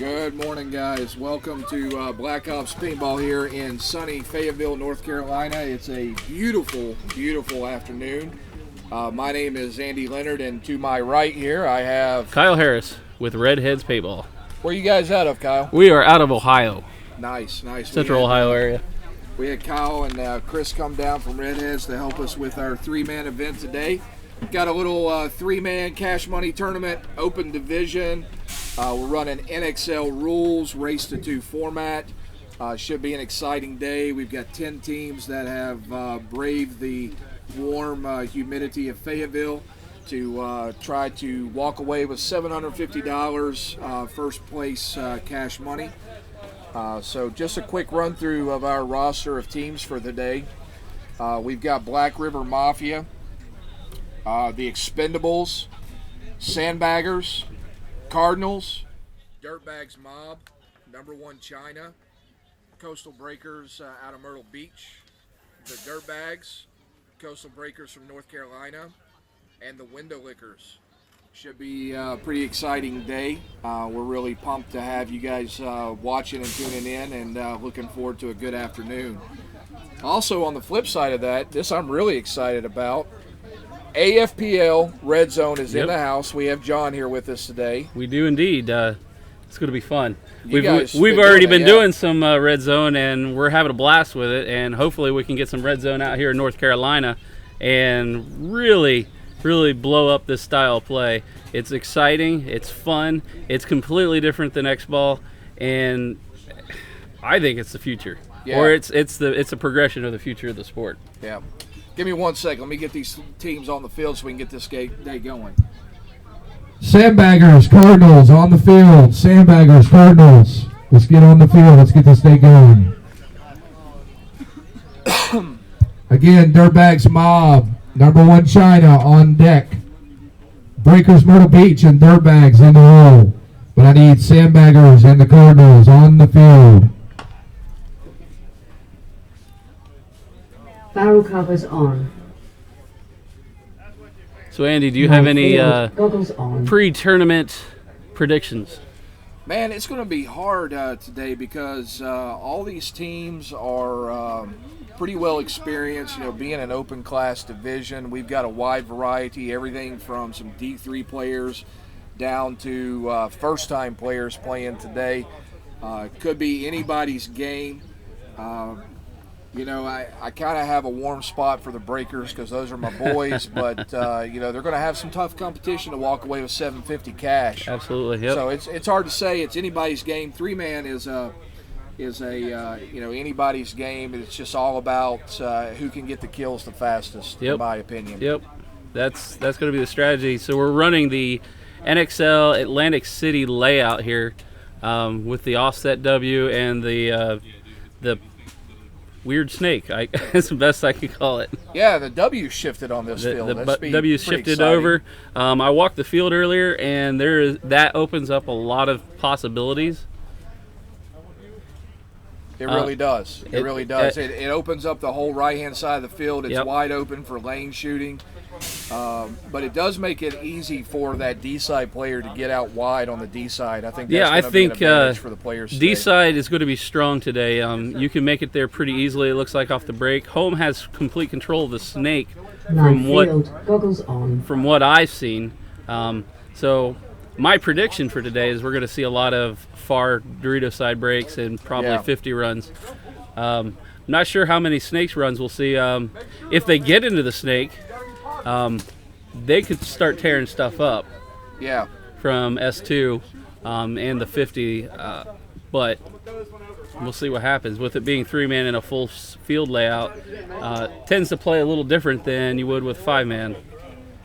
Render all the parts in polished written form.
Good morning, guys. Welcome to Black Ops Paintball here in sunny Fayetteville, North Carolina. It's a beautiful, beautiful afternoon. My name is Andy Leonard, and to my right here I have Kyle Harris with Redheads Paintball. Where are you guys out of, Kyle? We are out of Ohio. Nice. Central Ohio area. We had Kyle and Chris come down from Redheads to help us with our three-man event today. Got a little three-man cash money tournament, open division. We're running NXL rules, race to 2 format. Should be an exciting day. We've got 10 teams that have braved the warm humidity of Fayetteville to try to walk away with $750 first place cash money. So just a quick run through of our roster of teams for the day. We've got Black River Mafia, the Expendables, Sandbaggers, Cardinals, Dirtbags Mob, Number 1 China, Coastal Breakers out of Myrtle Beach, the Dirtbags, Coastal Breakers from North Carolina, and the Window Lickers. Should be a pretty exciting day. We're really pumped to have you guys watching and tuning in, and looking forward to a good afternoon. Also, on the flip side of that, this I'm really excited about. AFPL Red Zone is in the house. We have John here with us today. We do indeed. It's going to be fun. We've already been doing some Red Zone, and we're having a blast with it. And hopefully we can get some Red Zone out here in North Carolina and really blow up this style of play. It's exciting. It's fun. It's completely different than X-Ball, and I think it's the future. Yeah. Or it's a progression of the future of the sport. Yeah. Give me 1 second. Let me get these teams on the field so we can get this day going. Sandbaggers, Cardinals on the field. Sandbaggers, Cardinals. Let's get on the field. Let's get this day going. Again, Dirtbags Mob, Number 1 China on deck. Breakers Myrtle Beach and Dirtbags in the row. But I need Sandbaggers and the Cardinals on the field. Barrel covers on. So Andy, do you have any Goggles on. pre-tournament predictions? Man, it's going to be hard today because all these teams are pretty well experienced. You know, being an open class division, we've got a wide variety, everything from some D3 players down to first-time players playing today. Could be anybody's game. You know, I kind of have a warm spot for the Breakers because those are my boys, but, you know, they're going to have some tough competition to walk away with $750 cash. Absolutely, yep. So it's hard to say. It's anybody's game. Three-man is a you know, anybody's game. It's just all about who can get the kills the fastest, in my opinion. Yep, that's going to be the strategy. So we're running the NXL Atlantic City layout here with the offset W and the weird snake. That's the best I could call it. Yeah, the W shifted on this field. The W shifted over. I walked the field earlier, and that opens up a lot of possibilities. It really does. It really does. It opens up the whole right-hand side of the field. It's wide open for lane shooting. But it does make it easy for that D-side player to get out wide on the D-side. I think that's going to be an advantage for the players today. D-side is going to be strong today. You can make it there pretty easily, it looks like, off the break. Home has complete control of the snake from what I've seen. So my prediction for today is we're going to see a lot of far Dorito side breaks and probably 50 runs. I'm not sure how many snakes runs we'll see. If they get into the snake, they could start tearing stuff up. Yeah. From S2 and the 50, but we'll see what happens. With it being 3-man in a full field layout, tends to play a little different than you would with 5-man.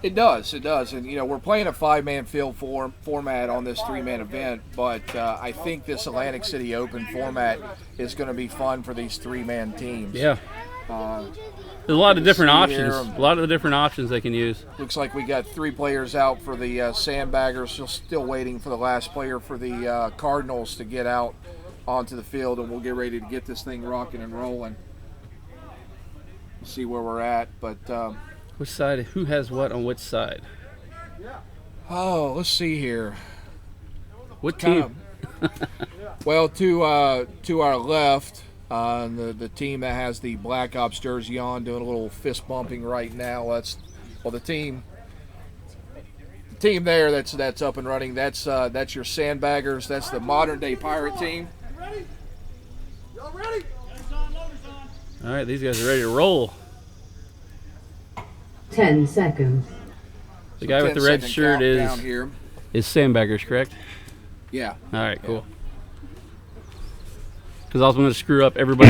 It does, and you know, we're playing a 5-man field format on this 3-man event, but I think this Atlantic City Open format is going to be fun for these 3-man teams. Yeah. There's a lot of different options. A lot of the different options they can use. Looks like we got 3 players out for the Sandbaggers. Still waiting for the last player for the Cardinals to get out onto the field, and we'll get ready to get this thing rocking and rolling. See where we're at, but which side? Who has what on which side? Oh, let's see here. What team? Well, to our left, the team that has the Black Ops jersey on, doing a little fist bumping right now. That's the team there that's up and running. That's your Sandbaggers. That's the modern day pirate team. Y'all ready? All right, these guys are ready to roll. 10 seconds. The guy with the red shirt is Sandbaggers, correct? Yeah. All right, cool. Because I was going to screw up everybody.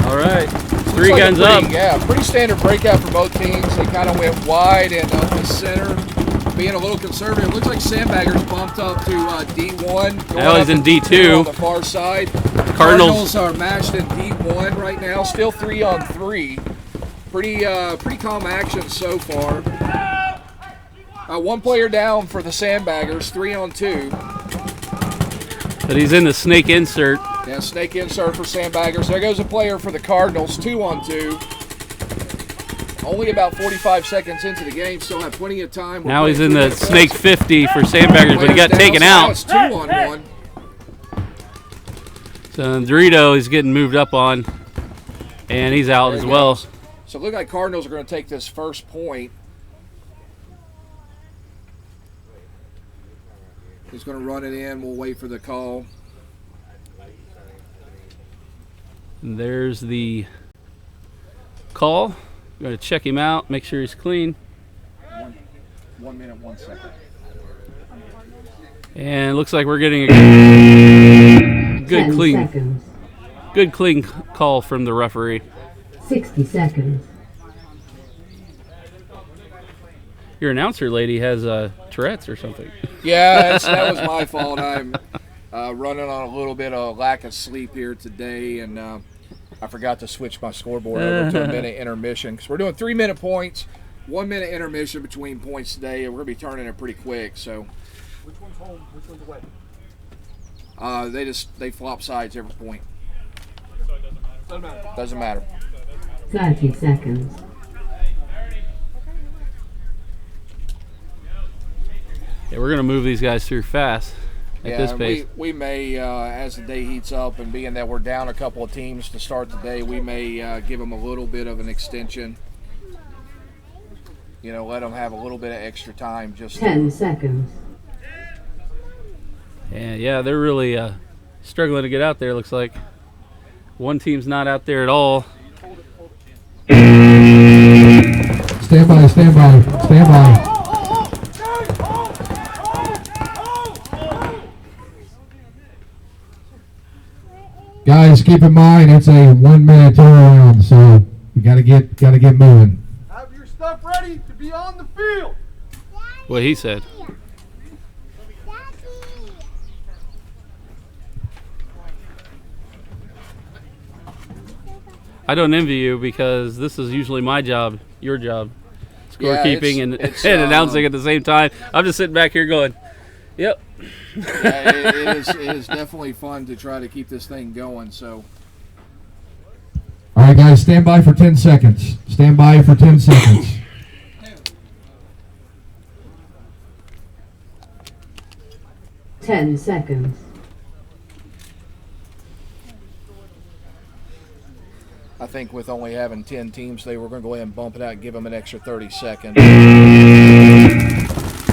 All right, three guns up. Yeah, pretty standard breakout for both teams. They kind of went wide and up the center, being a little conservative. Looks like Sandbaggers bumped up to D1. Now he's in D2 on the far side. Cardinals are matched in D1 right now. Still 3-on-3. Pretty calm action so far. One player down for the Sandbaggers, 3-on-2. But he's in the snake insert. Yeah, snake insert for Sandbaggers. There goes a player for the Cardinals, 2-on-2. Only about 45 seconds into the game, still have plenty of time. Now he's in the snake 50 for Sandbaggers, but he got taken out. Now it's 2-on-1. So Dorito is getting moved up on, and he's out as well. So it looks like Cardinals are going to take this first point. He's going to run it in. We'll wait for the call. And there's the call. I'm going to check him out, make sure he's clean. 1 minute, 1 second. And it looks like we're getting a good clean call from the referee. 60 seconds. Your announcer lady has Tourette's or something. Yeah, that was my fault. I'm running on a little bit of lack of sleep here today, and I forgot to switch my scoreboard over to a minute intermission because we're doing 3-minute points, 1 minute intermission between points today, and we're going to be turning it pretty quick. So, Which one's home? Which one's away? They flop sides every point. So it doesn't matter. Doesn't matter. 30 seconds. Yeah, we're going to move these guys through fast at this pace. We may, as the day heats up and being that we're down a couple of teams to start the day, we may give them a little bit of an extension. You know, let them have a little bit of extra time. 10 seconds. Yeah, they're really struggling to get out there, looks like. One team's not out there at all. Stand by. Guys, keep in mind it's a 1 minute turnaround, so we gotta get moving. Have your stuff ready to be on the field. What he said. I don't envy you because this is usually my job, your job, scorekeeping and announcing at the same time. I'm just sitting back here going, yep. Yeah, it is definitely fun to try to keep this thing going. So, all right, guys, stand by for 10 seconds. 10 seconds. I think with only having 10 teams today, we're going to go ahead and bump it out and give them an extra 30 seconds.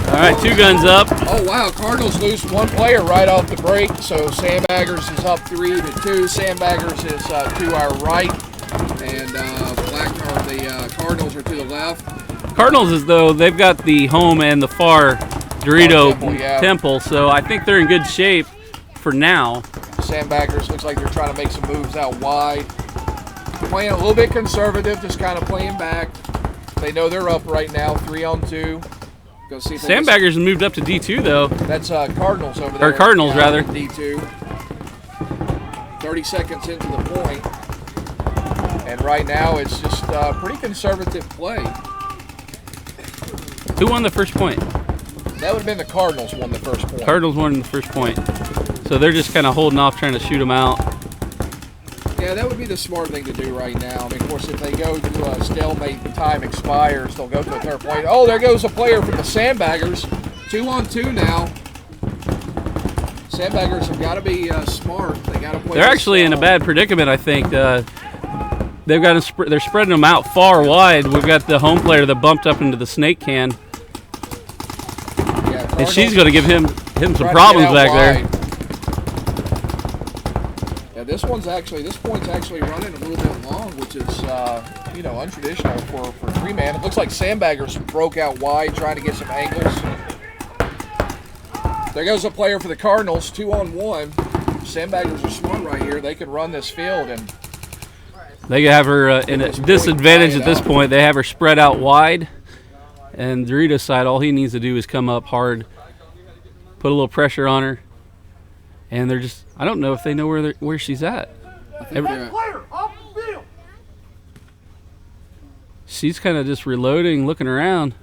All right, 2 guns up. Oh, wow. Cardinals lose one player right off the break. So Sandbaggers is up 3-2. Sandbaggers is to our right. And the Cardinals are to the left. Cardinals is though they've got the home and the far Dorito temple, so I think they're in good shape for now. Sandbaggers looks like they're trying to make some moves out wide. Playing a little bit conservative, just kind of playing back. They know they're up right now, 3-on-2. Go see if Sandbaggers have moved up to D2 though. That's Cardinals over there. Or Cardinals rather. D2. 30 seconds into the point. And right now it's just pretty conservative play. Who won the first point? That would have been the Cardinals won the first point. Cardinals won the first point. So they're just kind of holding off, trying to shoot them out. Yeah, that would be the smart thing to do right now. I mean, of course, if they go to a stalemate and time expires, they'll go to the third point. Oh, there goes a player from the Sandbaggers. 2-on-2 now. Sandbaggers have got to be smart. They got to play. They're actually in a bad predicament, I think. They've got they're spreading them out far wide. We've got the home player that bumped up into the snake can, and she's going to give him some problems back there. Yeah, this point's actually running a little bit long, which is untraditional for three-man. It looks like Sandbaggers broke out wide, trying to get some angles. There goes a player for the Cardinals, 2-on-1. Sandbaggers are smart right here. They can run this field, and they have her in a disadvantage at this point. They have her spread out wide, and Dorito's side, all he needs to do is come up hard, put a little pressure on her, and they're just, I don't know if they know where she's at. Player, off the field. She's kind of just reloading, looking around.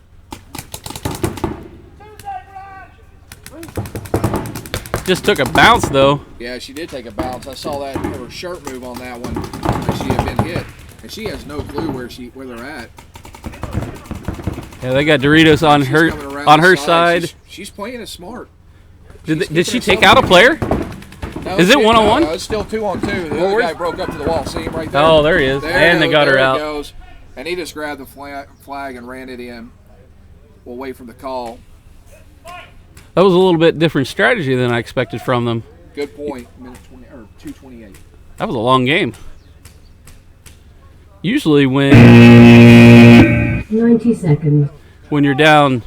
Just took a bounce, though. Yeah, she did take a bounce. I saw that her sharp move on that one. She had been hit, and she has no clue where they're at. Yeah, they got Doritos on her side. She's playing it smart. Did she take out a player? No, is it 1-on-1? No, it's still 2-on-2. The other guy broke up to the wall. See him right there? Oh, there he is. And they got her out. Goes. And he just grabbed the flag and ran it in. We'll wait for the call. That was a little bit different strategy than I expected from them. Good point. Minute 20 or 2:28. That was a long game. Usually when 90 seconds. When you're down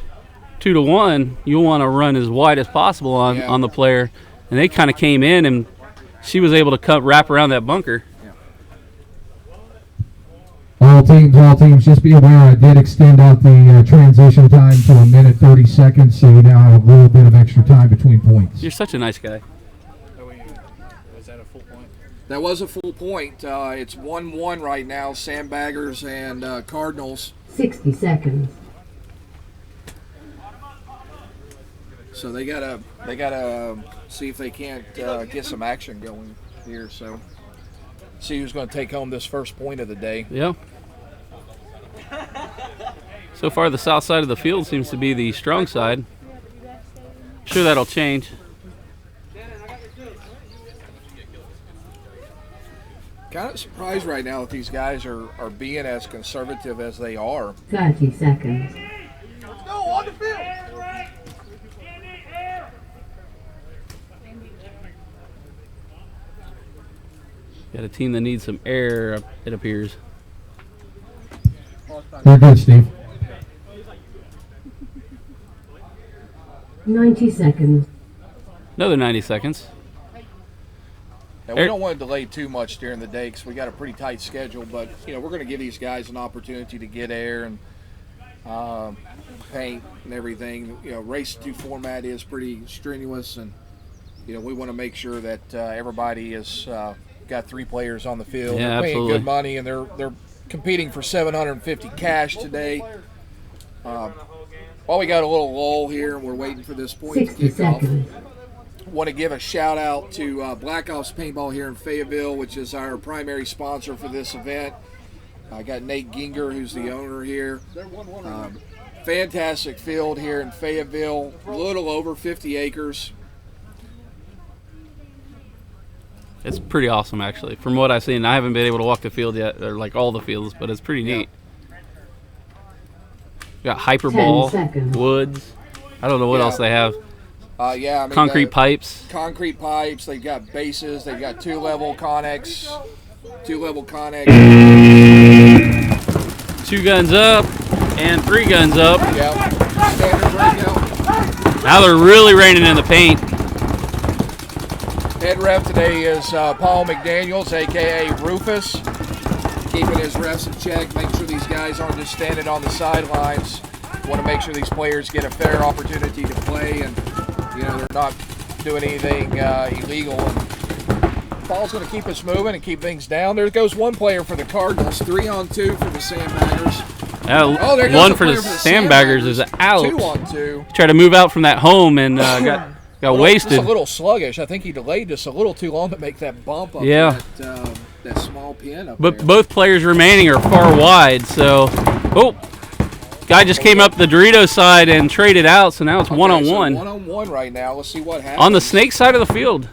2-1, you want to run as wide as possible on the player, and they kind of came in, and she was able to wrap around that bunker. All teams, just be aware I did extend out the transition time to 1:30 seconds, so you now have a little bit of extra time between points. You're such a nice guy. Was that a full point? That was a full point. It's 1-1 right now, Sandbaggers and Cardinals. 60 seconds. So they gotta see if they can't get some action going here. So see who's going to take home this first point of the day. Yeah. So far, the south side of the field seems to be the strong side. I'm sure that'll change. Kind of surprised right now that these guys are being as conservative as they are. 30 seconds. Let's go, on the field. Got a team that needs some air, it appears. You're good, Steve. 90 seconds. Another 90 seconds. Now, we don't want to delay too much during the day because we got a pretty tight schedule, but we're going to give these guys an opportunity to get air and paint and everything. Race 2 format is pretty strenuous, and we want to make sure that everybody is got 3 players on the field. Yeah, they're paying absolutely. good money, and they're competing for $750 cash today. While we got a little lull here and we're waiting for this point to 60 kick off, seconds. want to give a shout out to Black Ops Paintball here in Fayetteville, which is our primary sponsor for this event. I got Nate Ginger, who's the owner here. Fantastic field here in Fayetteville, a little over 50 acres. It's pretty awesome, actually. From what I've seen, I haven't been able to walk the field yet, or like all the fields, but it's pretty neat. We got 10 hyperball, seconds. woods. I don't know what else they have. Concrete pipes. Concrete pipes. They've got bases. They've got 2-level Connex. 2-level Connex. 2 guns up and 3 guns up. Yep. Standard breakout. Now they're really raining in the paint. Head ref today is Paul McDaniels, a.k.a. Rufus. Keeping his refs in check, making sure these guys aren't just standing on the sidelines. Want to make sure these players get a fair opportunity to play, and they're not doing anything illegal. And Paul's going to keep us moving and keep things down. There goes one player for the Cardinals, 3-on-2 for the Sandbaggers. There goes One a for the player Sandbaggers is out. 2-on-2. Tried to move out from that home and got wasted. Just a little sluggish. I think he delayed just a little too long to make that bump up that small pin up there. But both players remaining are far wide, so Guy just came up the Dorito side and traded out, so now it's one-on-one. So one-on-one right now. Let's see what happens. On the snake side of the field.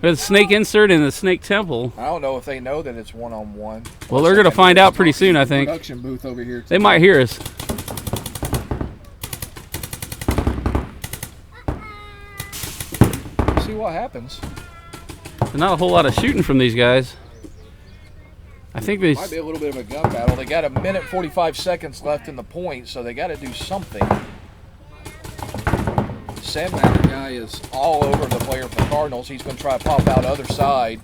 With the snake insert and the snake temple. I don't know if they know that it's one-on-one. Well, they're going to find out pretty soon, I think. Production booth over here. They might hear us. See what happens. There's not a whole lot of shooting from these guys. I think they might be a little bit of a gun battle. They got a minute 45 seconds left in the point, so they got to do something. Sandbagger guy is all over the player for Cardinals. He's going to try to pop out other side.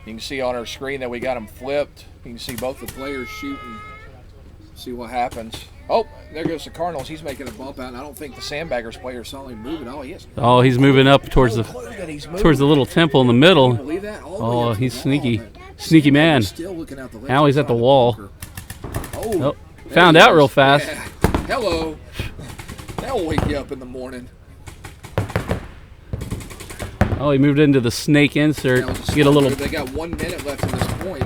You can see on our screen that we got him flipped. You can see both the players shooting. See what happens. Oh, there goes the Cardinals. He's making a bump out, and I don't think the Sandbaggers player saw him moving. Oh, he is. Oh, he's moving up towards the little temple in the middle. Can you believe that? Oh, he's sneaky. Sneaky man. Still looking out the left now he's at the wall. Oh, found out real fast. Yeah. Hello. That'll wake you up in the morning. Oh, he moved into the snake insert. Get a little. They got 1 minute left in this point.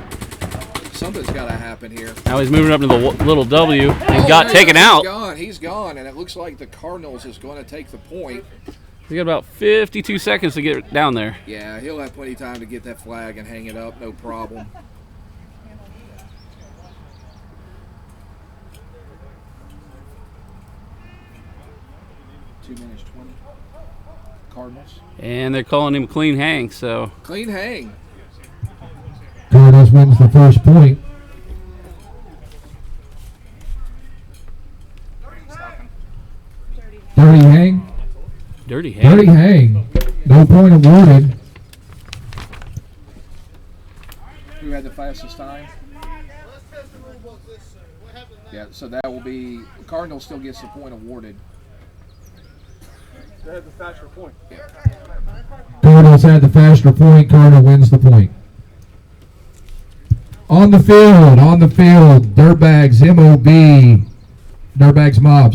Something's got to happen here. Now he's moving up to the little W and got taken out. He's gone, and it looks like the Cardinals is going to take the point. He's got about 52 seconds to get down there. Yeah, he'll have plenty of time to get that flag and hang it up, no problem. $2 minutes 20. Cardinals. And they're calling him clean hang, so. Clean hang. Cardinals wins the first point. Dirty hang. Dirty hang. Dirty hang. No point awarded. Who had the fastest time? Yeah, so that will be Cardinals still gets the point awarded. They had the faster point. Yeah. Cardinals had the faster point. Cardinal wins the point. On the field, Dirtbags MOB, Dirtbags Mob.